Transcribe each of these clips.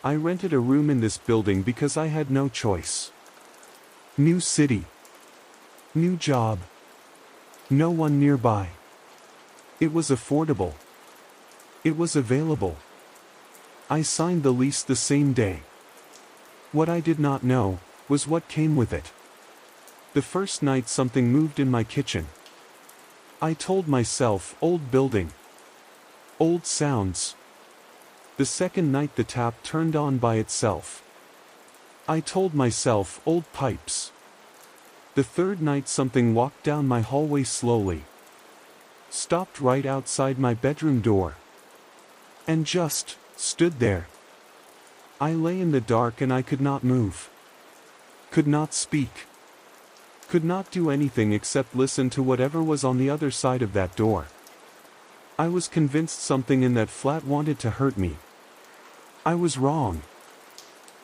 I rented a room in this building because I had no choice. New city. New job. No one nearby. It was affordable. It was available. I signed the lease the same day. What I did not know was what came with it. The first night something moved in my kitchen. I told myself, old building. Old sounds. The second night the tap turned on by itself. I told myself, old pipes. The third night something walked down my hallway slowly. Stopped right outside my bedroom door. And just stood there. I lay in the dark and I could not move. Could not speak. Could not do anything except listen to whatever was on the other side of that door. I was convinced something in that flat wanted to hurt me. I was wrong.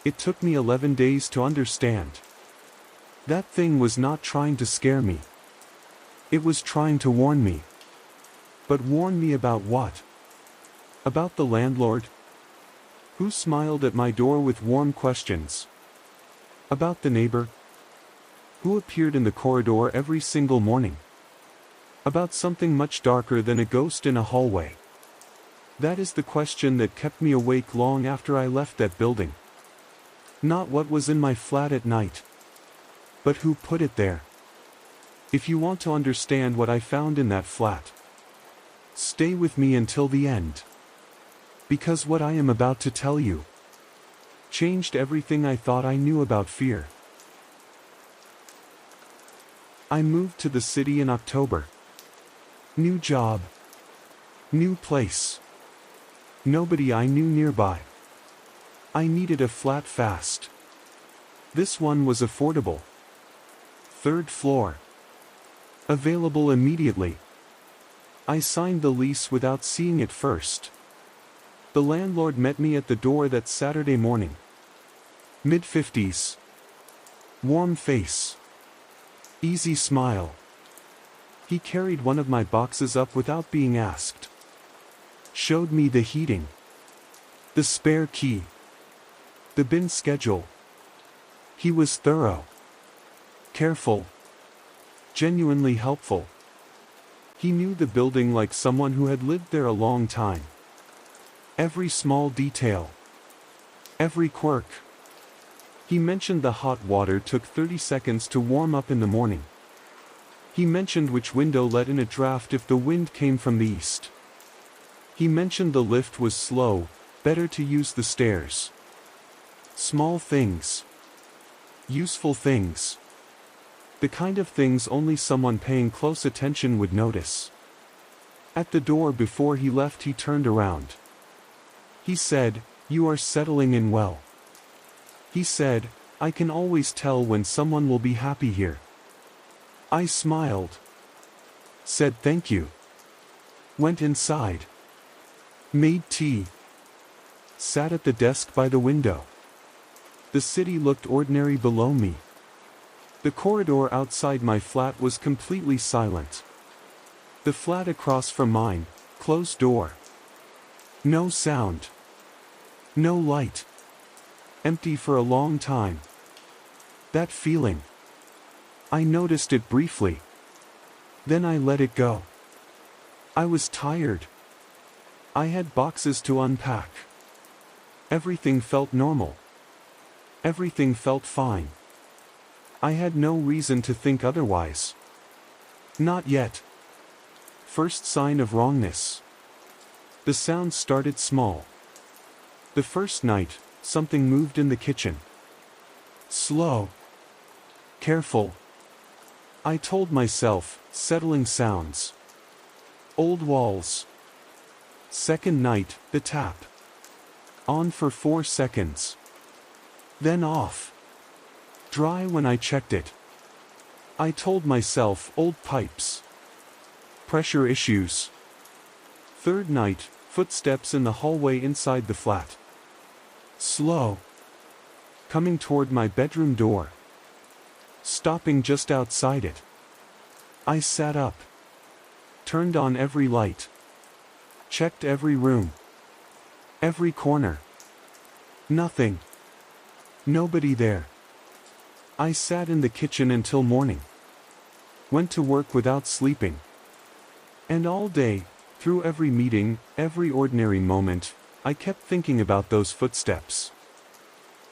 It took me 11 days to understand. That thing was not trying to scare me. It was trying to warn me. But warn me about what? About the landlord? Who smiled at my door with warm questions? About the neighbor? Who appeared in the corridor every single morning? About something much darker than a ghost in a hallway. That is the question that kept me awake long after I left that building. Not what was in my flat at night, but who put it there. If you want to understand what I found in that flat, stay with me until the end. Because what I am about to tell you changed everything I thought I knew about fear. I moved to the city in October. New job. New place. Nobody I knew nearby. I needed a flat fast. This one was affordable. Third floor. Available immediately. I signed the lease without seeing it first. The landlord met me at the door that Saturday morning. Mid-50s. Warm face. Easy smile. He carried one of my boxes up without being asked. Showed me the heating. The spare key. The bin schedule. He was thorough. Careful. Genuinely helpful. He knew the building like someone who had lived there a long time. Every small detail. Every quirk. He mentioned the hot water took 30 seconds to warm up in the morning. He mentioned which window let in a draft if the wind came from the east. He mentioned the lift was slow, better to use the stairs. Small things. Useful things. The kind of things only someone paying close attention would notice. At the door before he left he turned around. He said, "You are settling in well." He said, "I can always tell when someone will be happy here." I smiled. Said thank you. Went inside. Made tea. Sat at the desk by the window. The city looked ordinary below me. The corridor outside my flat was completely silent. The flat across from mine, closed door. No sound. No light. Empty for a long time. That feeling. I noticed it briefly. Then I let it go. I was tired. I had boxes to unpack. Everything felt normal. Everything felt fine. I had no reason to think otherwise. Not yet. First sign of wrongness. The sound started small. The first night, something moved in the kitchen. Slow. Careful. I told myself, settling sounds. Old walls. Second night, the tap. On for 4 seconds. Then off. Dry when I checked it. I told myself, old pipes. Pressure issues. Third night, footsteps in the hallway inside the flat. Slow. Coming toward my bedroom door. Stopping just outside it. I sat up. Turned on every light. Checked every room. Every corner. Nothing. Nobody there. I sat in the kitchen until morning. Went to work without sleeping. And all day, through every meeting, every ordinary moment, I kept thinking about those footsteps.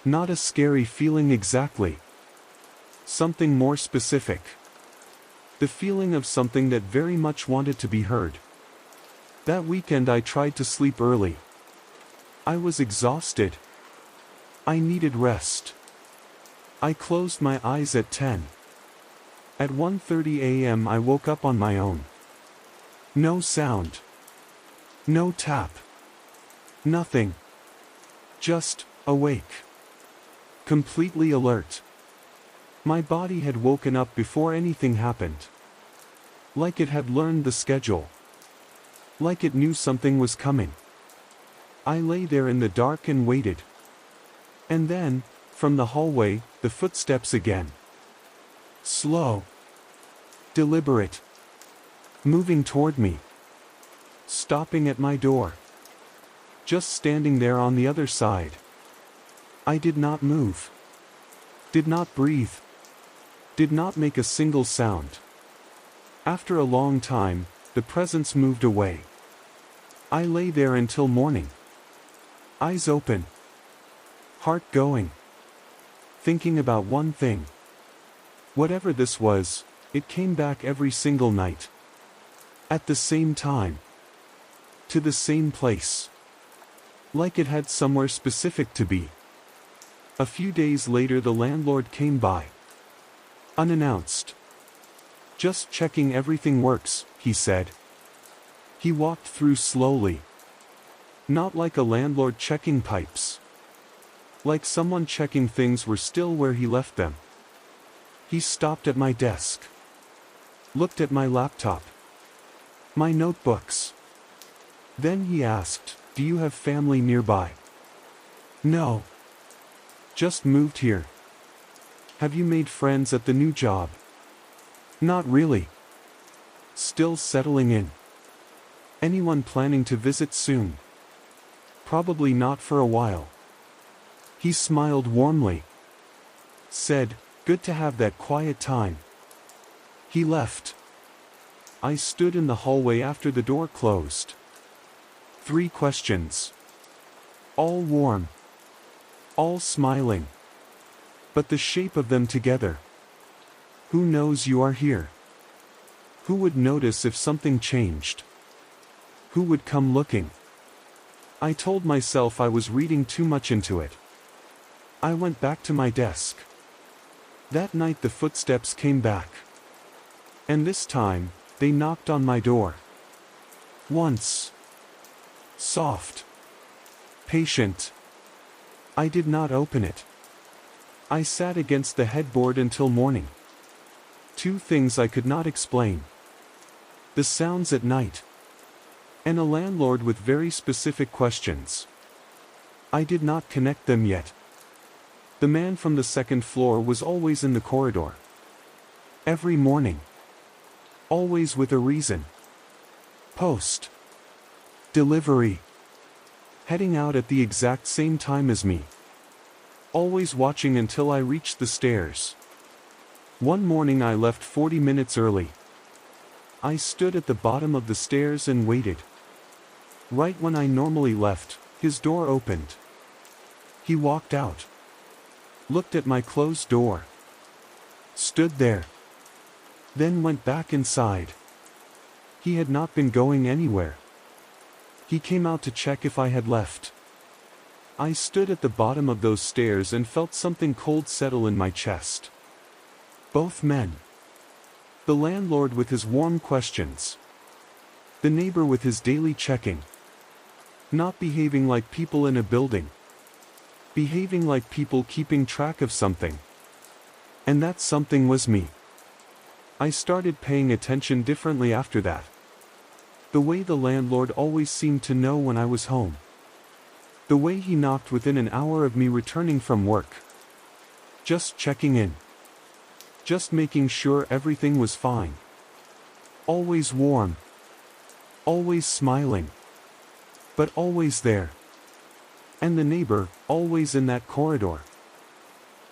Not a scary feeling exactly. Something more specific. The feeling of something that very much wanted to be heard. That weekend I tried to sleep early. I was exhausted. I needed rest. I closed my eyes at 10. At 1:30 a.m. I woke up on my own. No sound. No tap. Nothing. Just awake. Completely alert. My body had woken up before anything happened. Like it had learned the schedule. Like it knew something was coming. I lay there in the dark and waited. And then, from the hallway, the footsteps again. Slow. Deliberate. Moving toward me. Stopping at my door. Just standing there on the other side. I did not move. Did not breathe. Did not make a single sound. After a long time, the presence moved away. I lay there until morning. Eyes open. Heart going. Thinking about one thing. Whatever this was, it came back every single night. At the same time. To the same place. Like it had somewhere specific to be. A few days later the landlord came by. Unannounced. Just checking everything works, he said. He walked through slowly. Not like a landlord checking pipes. Like someone checking things were still where he left them. He stopped at my desk. Looked at my laptop. My notebooks. Then he asked, "Do you have family nearby?" "No. Just moved here." "Have you made friends at the new job?" "Not really. Still settling in." "Anyone planning to visit soon?" "Probably not for a while." He smiled warmly. Said, "Good to have that quiet time." He left. I stood in the hallway after the door closed. 3 questions. All warm. All smiling. But the shape of them together. Who knows you are here? Who would notice if something changed? Who would come looking? I told myself I was reading too much into it. I went back to my desk. That night the footsteps came back. And this time, they knocked on my door. Once. Soft. Patient. I did not open it. I sat against the headboard until morning. 2 things I could not explain. The sounds at night. And a landlord with very specific questions. I did not connect them yet. The man from the 2nd floor was always in the corridor. Every morning. Always with a reason. Post. Delivery. Heading out at the exact same time as me. Always watching until I reached the stairs. One morning I left 40 minutes early. I stood at the bottom of the stairs and waited. Right when I normally left, his door opened. He walked out. Looked at my closed door. Stood there. Then went back inside. He had not been going anywhere. He came out to check if I had left. I stood at the bottom of those stairs and felt something cold settle in my chest. Both men. The landlord with his warm questions. The neighbor with his daily checking. Not behaving like people in a building. Behaving like people keeping track of something. And that something was me. I started paying attention differently after that. The way the landlord always seemed to know when I was home. The way he knocked within an hour of me returning from work. Just checking in. Just making sure everything was fine. Always warm. Always smiling. But always there. And the neighbor, always in that corridor.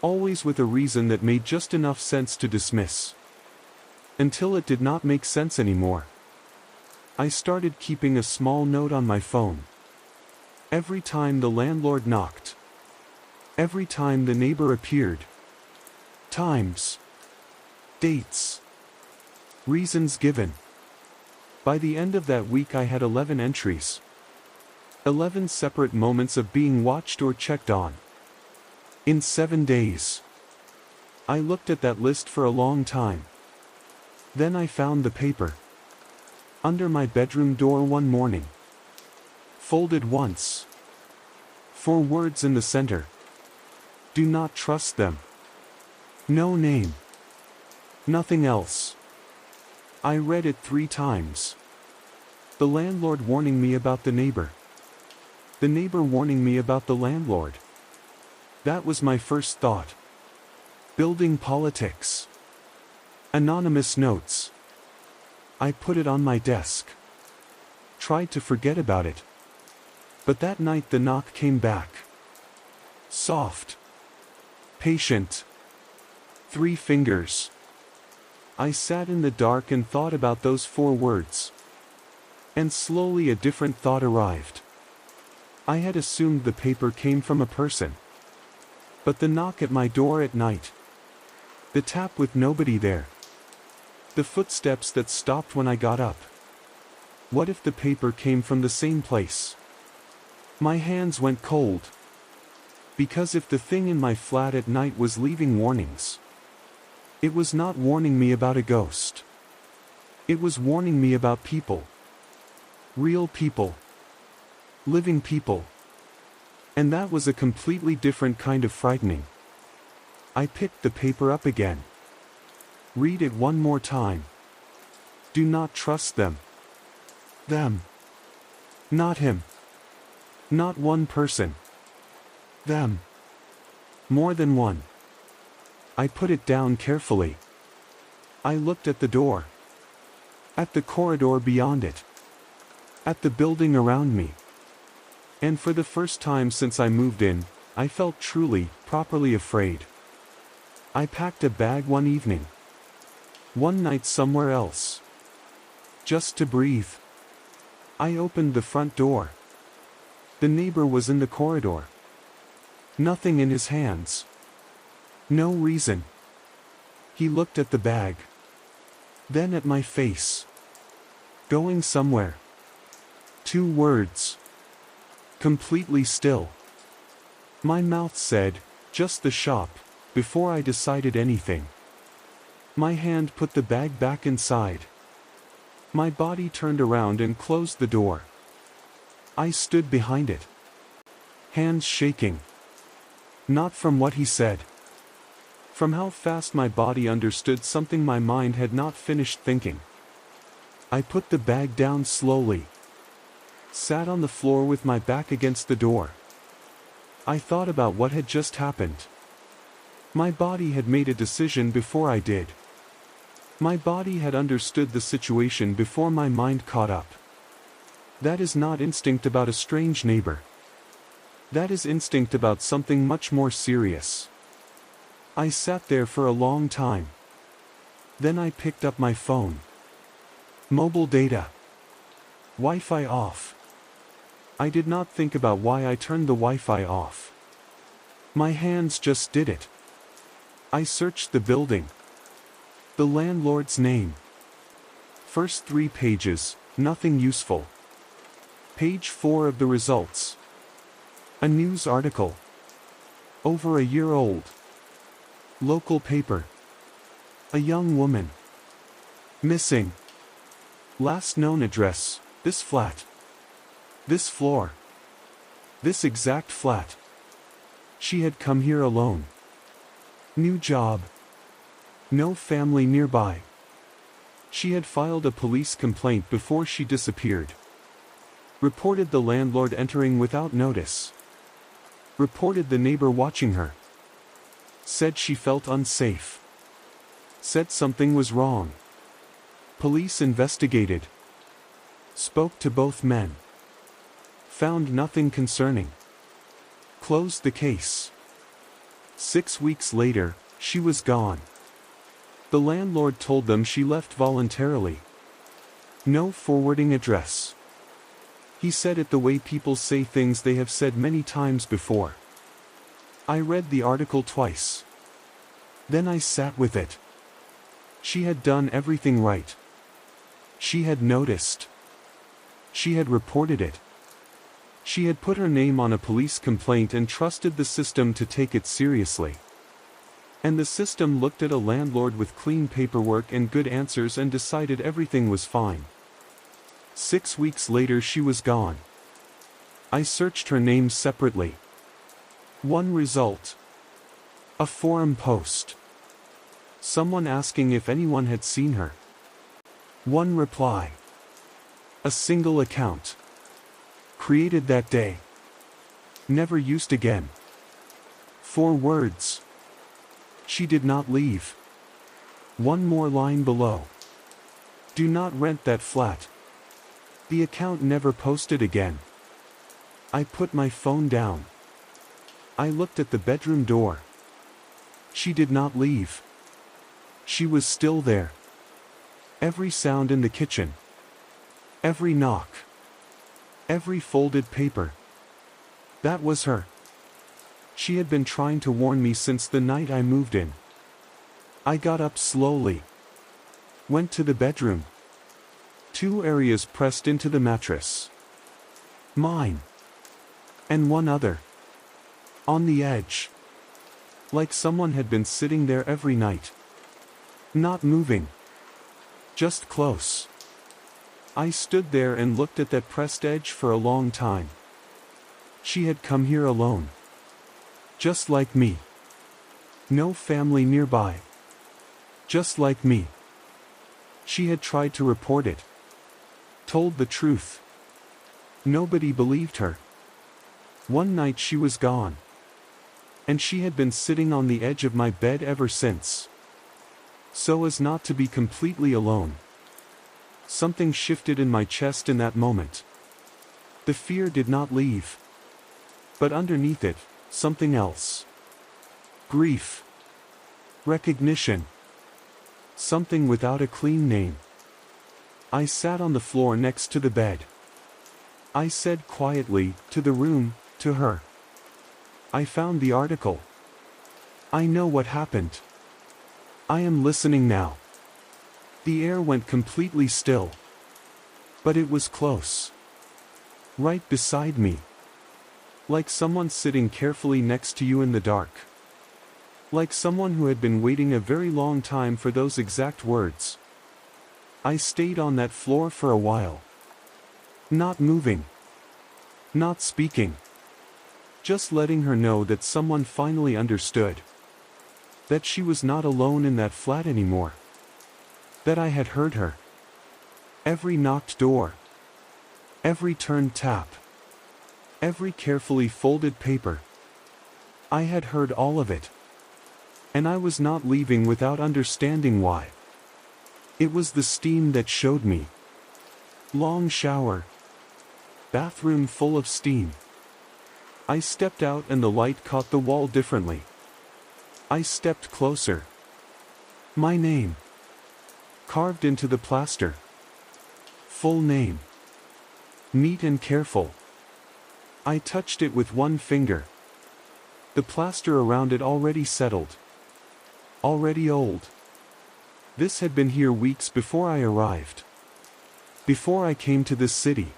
Always with a reason that made just enough sense to dismiss. Until it did not make sense anymore. I started keeping a small note on my phone. Every time the landlord knocked. Every time the neighbor appeared. Times. Dates. Reasons given. By the end of that week I had 11 entries. 11 separate moments of being watched or checked on. In 7 days. I looked at that list for a long time. Then I found the paper. Under my bedroom door one morning. Folded once. 4 words in the center. Do not trust them. No name. Nothing else. I read it 3 times. The landlord warning me about the neighbor. The neighbor warning me about the landlord. That was my first thought. Building politics. Anonymous notes. I put it on my desk. Tried to forget about it. But that night the knock came back. Soft. Patient. 3 fingers. I sat in the dark and thought about those 4 words. And slowly a different thought arrived. I had assumed the paper came from a person. But the knock at my door at night. The tap with nobody there. The footsteps that stopped when I got up. What if the paper came from the same place? My hands went cold. Because if the thing in my flat at night was leaving warnings, it was not warning me about a ghost. It was warning me about people. Real people. Living people. And that was a completely different kind of frightening. I picked the paper up again. Read it one more time. Do not trust them. Them. Not him. Not one person. Them. More than one. I put it down carefully. I looked at the door. At the corridor beyond it. At the building around me. And for the first time since I moved in, I felt truly, properly afraid. I packed a bag one evening. One night somewhere else. Just to breathe. I opened the front door. The neighbor was in the corridor. Nothing in his hands. No reason. He looked at the bag. Then at my face. Going somewhere. 2 words. Completely still. My mouth said, just the shop, before I decided anything. My hand put the bag back inside. My body turned around and closed the door. I stood behind it. Hands shaking. Not from what he said. From how fast my body understood something my mind had not finished thinking. I put the bag down slowly. Sat on the floor with my back against the door. I thought about what had just happened. My body had made a decision before I did. My body had understood the situation before my mind caught up. That is not instinct about a strange neighbor. That is instinct about something much more serious. I sat there for a long time. Then I picked up my phone. Mobile data. Wi-Fi off. I did not think about why I turned the Wi-Fi off. My hands just did it. I searched the building. The landlord's name. First 3 pages, nothing useful. Page 4 of the results. A news article. Over a year old. Local paper. A young woman. Missing. Last known address, this flat. This floor. This exact flat. She had come here alone. New job. No family nearby. She had filed a police complaint before she disappeared. Reported the landlord entering without notice. Reported the neighbor watching her. Said she felt unsafe. Said something was wrong. Police investigated. Spoke to both men. Found nothing concerning. Closed the case. 6 weeks later, she was gone. The landlord told them she left voluntarily. No forwarding address. He said it the way people say things they have said many times before. I read the article twice. Then I sat with it. She had done everything right. She had noticed. She had reported it. She had put her name on a police complaint and trusted the system to take it seriously. And the system looked at a landlord with clean paperwork and good answers and decided everything was fine. 6 weeks later she was gone. I searched her name separately. One result. A forum post. Someone asking if anyone had seen her. One reply. A single account. Created that day. Never used again. 4 words. She did not leave. One more line below. Do not rent that flat. The account never posted again. I put my phone down. I looked at the bedroom door. She did not leave. She was still there. Every sound in the kitchen. Every knock. Every folded paper. That was her. She had been trying to warn me since the night I moved in. I got up slowly. Went to the bedroom. 2 areas pressed into the mattress. Mine. And one other. On the edge. Like someone had been sitting there every night. Not moving. Just close. I stood there and looked at that pressed edge for a long time. She had come here alone. Just like me. No family nearby. Just like me. She had tried to report it. Told the truth. Nobody believed her. One night she was gone. And she had been sitting on the edge of my bed ever since. So as not to be completely alone. Something shifted in my chest in that moment. The fear did not leave. But underneath it, something else. Grief. Recognition. Something without a clean name. I sat on the floor next to the bed. I said quietly, to the room, to her. I found the article. I know what happened. I am listening now. The air went completely still. But it was close. Right beside me. Like someone sitting carefully next to you in the dark. Like someone who had been waiting a very long time for those exact words. I stayed on that floor for a while. Not moving. Not speaking. Just letting her know that someone finally understood. That she was not alone in that flat anymore. That I had heard her. Every knocked door. Every turned tap. Every carefully folded paper. I had heard all of it. And I was not leaving without understanding why. It was the steam that showed me. Long shower. Bathroom full of steam. I stepped out and the light caught the wall differently. I stepped closer. My name. Carved into the plaster. Full name. Neat and careful. I touched it with one finger. The plaster around it already settled. Already old. This had been here weeks before I arrived. Before I came to this city.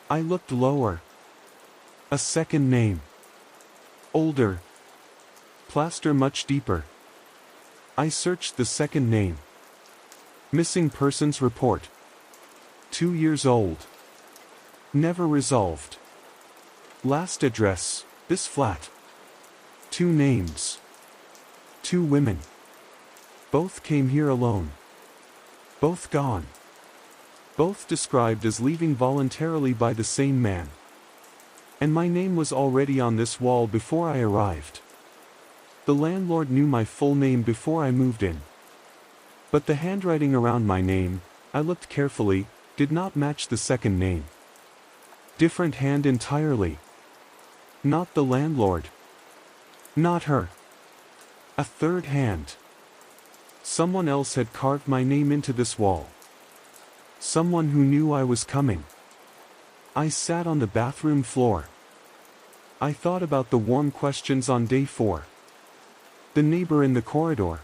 I looked lower. A second name. Older. Plaster much deeper. I searched the second name. Missing persons report. 2 years old. Never resolved. Last address, this flat. 2 names. 2 women. Both came here alone. Both gone. Both described as leaving voluntarily by the same man. And my name was already on this wall before I arrived. The landlord knew my full name before I moved in. But the handwriting around my name, I looked carefully, did not match the second name. Different hand entirely. Not the landlord. Not her. A third hand. Someone else had carved my name into this wall. Someone who knew I was coming. I sat on the bathroom floor. I thought about the warm questions on day 4. The neighbor in the corridor.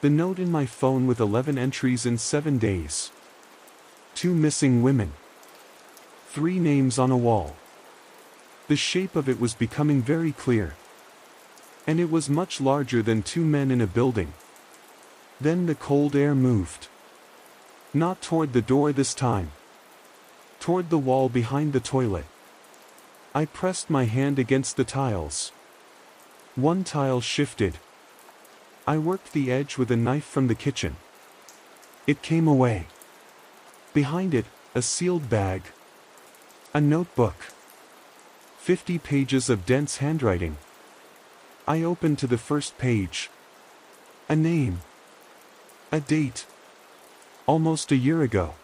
The note in my phone with 11 entries in 7 days. 2 missing women. 3 names on a wall. The shape of it was becoming very clear. And it was much larger than 2 men in a building. Then the cold air moved. Not toward the door this time. Toward the wall behind the toilet. I pressed my hand against the tiles. One tile shifted. I worked the edge with a knife from the kitchen. It came away. Behind it, a sealed bag. A notebook. 50 pages of dense handwriting. I opened to the first page. A name. A date. Almost a year ago.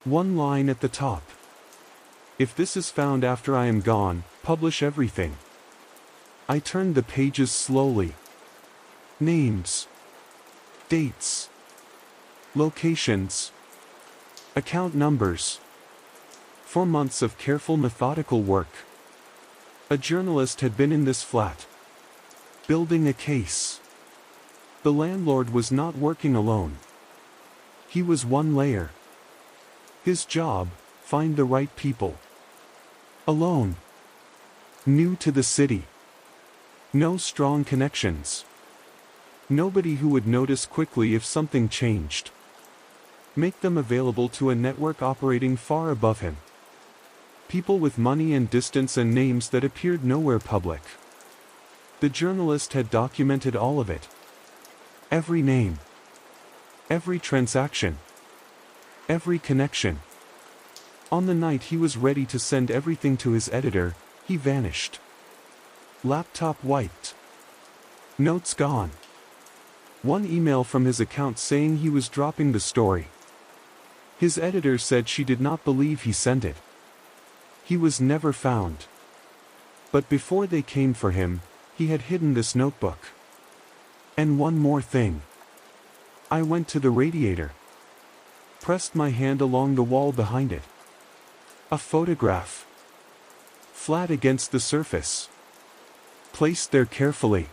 One line at the top. If this is found after I am gone, publish everything. I turned the pages slowly. Names. Dates. Locations. Account numbers. 4 months of careful methodical work. A journalist had been in this flat. Building a case. The landlord was not working alone. He was one layer. His job, find the right people. Alone. New to the city. No strong connections. Nobody who would notice quickly if something changed. Make them available to a network operating far above him. People with money and distance and names that appeared nowhere public. The journalist had documented all of it. Every name. Every transaction. Every connection. On the night he was ready to send everything to his editor, he vanished. Laptop wiped. Notes gone. One email from his account saying he was dropping the story. His editor said she did not believe he sent it. He was never found. But before they came for him, he had hidden this notebook. And one more thing. I went to the radiator. Pressed my hand along the wall behind it. A photograph. Flat against the surface. Placed there carefully.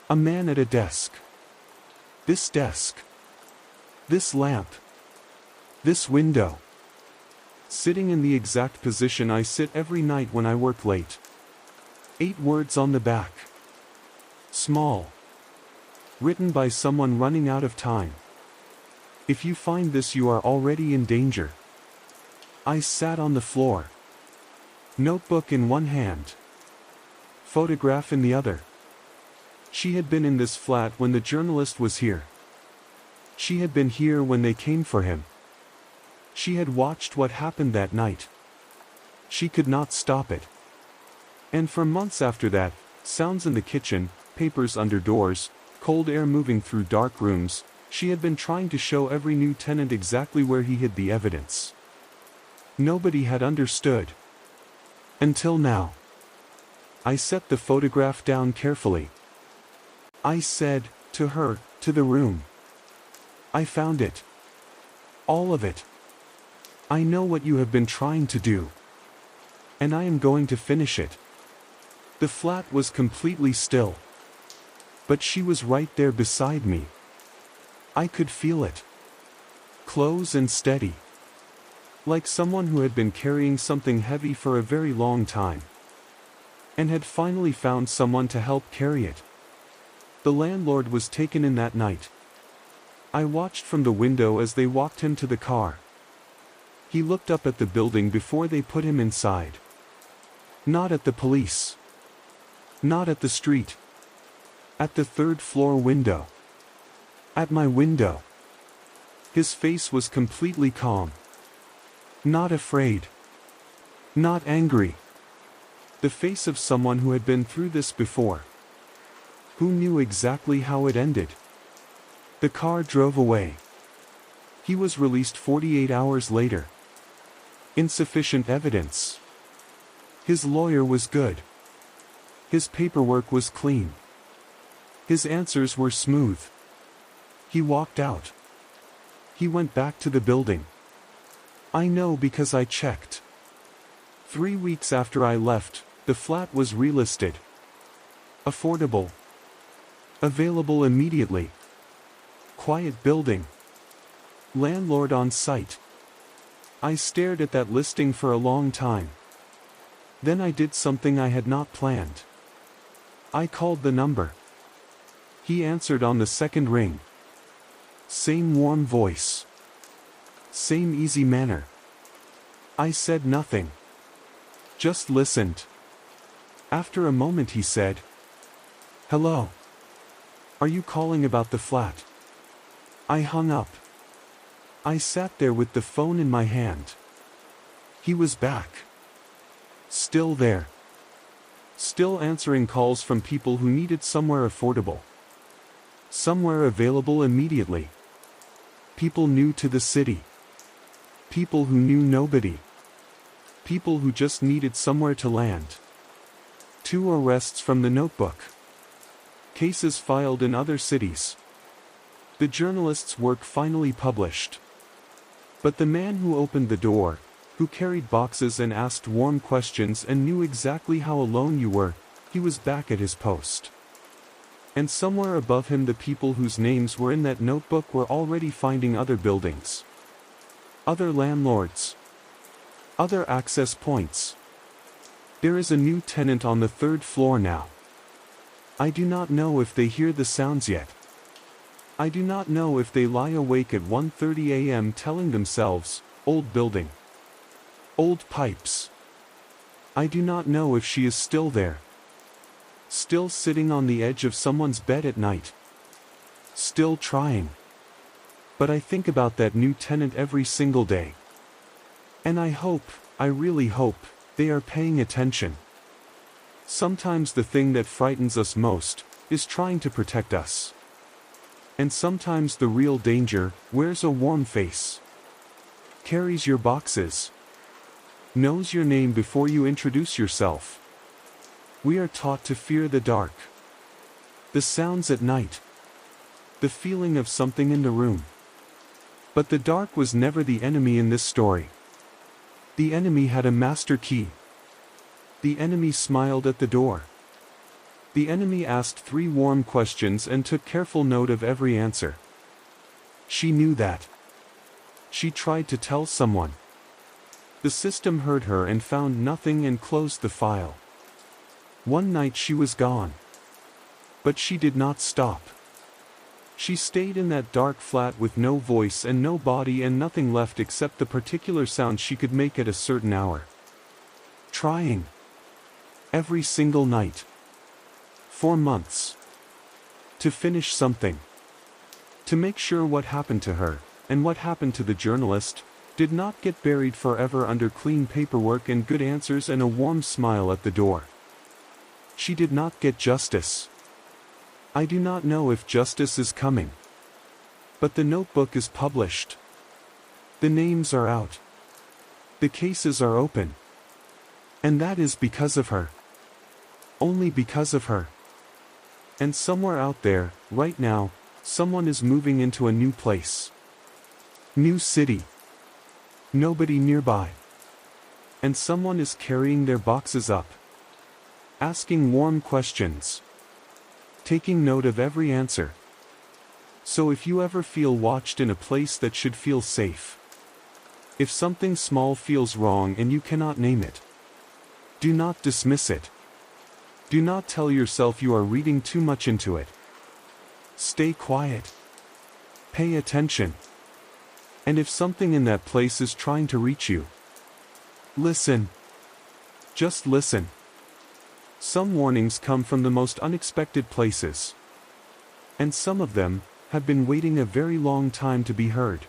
A man at a desk. This desk. This lamp. This window. Sitting in the exact position I sit every night when I work late. 8 words on the back. Small. Written by someone running out of time. If you find this, you are already in danger. I sat on the floor. Notebook in one hand. Photograph in the other. She had been in this flat when the journalist was here. She had been here when they came for him. She had watched what happened that night. She could not stop it. And for months after that, sounds in the kitchen, papers under doors, cold air moving through dark rooms, she had been trying to show every new tenant exactly where he hid the evidence. Nobody had understood. Until now. I set the photograph down carefully. I said, to her, to the room. I found it. All of it. I know what you have been trying to do. And I am going to finish it. The flat was completely still. But she was right there beside me. I could feel it. Close and steady. Like someone who had been carrying something heavy for a very long time. And had finally found someone to help carry it. The landlord was taken in that night. I watched from the window as they walked him to the car. He looked up at the building before they put him inside. Not at the police. Not at the street. At the 3rd floor window. At my window. His face was completely calm. Not afraid. Not angry. The face of someone who had been through this before. Who knew exactly how it ended. The car drove away. He was released 48 hours later. Insufficient evidence. His lawyer was good. His paperwork was clean. His answers were smooth. He walked out. He went back to the building. I know because I checked. 3 weeks after I left, the flat was relisted. Affordable. Available immediately. Quiet building. Landlord on site. I stared at that listing for a long time. Then I did something I had not planned. I called the number. He answered on the second ring. Same warm voice. Same easy manner. I said nothing. Just listened. After a moment he said, "Hello. Are you calling about the flat?" I hung up. I sat there with the phone in my hand. He was back. Still there. Still answering calls from people who needed somewhere affordable. Somewhere available immediately. People new to the city. People who knew nobody. People who just needed somewhere to land. 2 arrests from the Notebook. Cases filed in other cities. The journalist's work finally published. But the man who opened the door, who carried boxes and asked warm questions and knew exactly how alone you were, he was back at his post. And somewhere above him the people whose names were in that notebook were already finding other buildings. Other landlords. Other access points. There is a new tenant on the 3rd floor now. I do not know if they hear the sounds yet. I do not know if they lie awake at 1:30 a.m. telling themselves, old building. Old pipes. I do not know if she is still there. Still sitting on the edge of someone's bed at night. Still trying. But I think about that new tenant every single day. And I really hope, they are paying attention. Sometimes the thing that frightens us most, is trying to protect us. And sometimes the real danger, wears a warm face. Carries your boxes. Knows your name before you introduce yourself. We are taught to fear the dark. The sounds at night. The feeling of something in the room. But the dark was never the enemy in this story. The enemy had a master key. The enemy smiled at the door. The enemy asked 3 warm questions and took careful note of every answer. She knew that. She tried to tell someone. The system heard her and found nothing and closed the file. One night she was gone. But she did not stop. She stayed in that dark flat with no voice and no body and nothing left except the particular sound she could make at a certain hour. Trying. Every single night. For months. To finish something. To make sure what happened to her, and what happened to the journalist, did not get buried forever under clean paperwork and good answers and a warm smile at the door. She did not get justice. I do not know if justice is coming. But the notebook is published. The names are out. The cases are open. And that is because of her. Only because of her. And somewhere out there, right now, someone is moving into a new place. New city. Nobody nearby. And someone is carrying their boxes up. Asking warm questions. Taking note of every answer. So if you ever feel watched in a place that should feel safe. If something small feels wrong and you cannot name it. Do not dismiss it. Do not tell yourself you are reading too much into it. Stay quiet. Pay attention. And if something in that place is trying to reach you, listen. Just listen. Some warnings come from the most unexpected places. And some of them have been waiting a very long time to be heard.